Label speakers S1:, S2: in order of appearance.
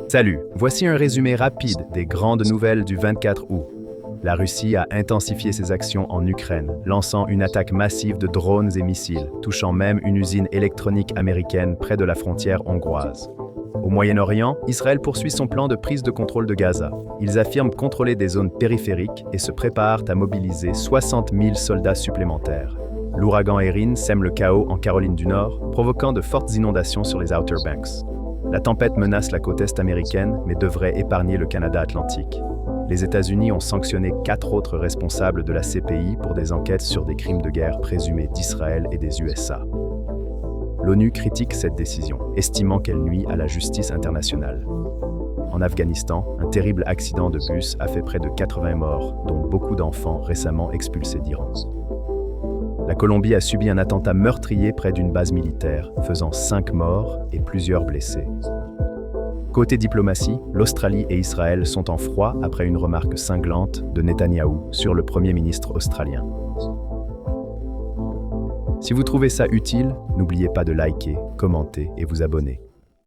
S1: Salut, voici un résumé rapide des grandes nouvelles du 24 août. La Russie a intensifié ses actions en Ukraine, lançant une attaque massive de drones et missiles, touchant même une usine électronique américaine près de la frontière hongroise. Au Moyen-Orient, Israël poursuit son plan de prise de contrôle de Gaza. Ils affirment contrôler des zones périphériques et se préparent à mobiliser 60 000 soldats supplémentaires. L'ouragan Erin sème le chaos en Caroline du Nord, provoquant de fortes inondations sur les Outer Banks. La tempête menace la côte est américaine, mais devrait épargner le Canada atlantique. Les États-Unis ont sanctionné 4 autres responsables de la CPI pour des enquêtes sur des crimes de guerre présumés d'Israël et des USA. L'ONU critique cette décision, estimant qu'elle nuit à la justice internationale. En Afghanistan, un terrible accident de bus a fait près de 80 morts, dont beaucoup d'enfants récemment expulsés d'Iran. La Colombie a subi un attentat meurtrier près d'une base militaire, faisant 5 morts et plusieurs blessés. Côté diplomatie, l'Australie et Israël sont en froid après une remarque cinglante de Netanyahou sur le Premier ministre australien. Si vous trouvez ça utile, n'oubliez pas de liker, commenter et vous abonner.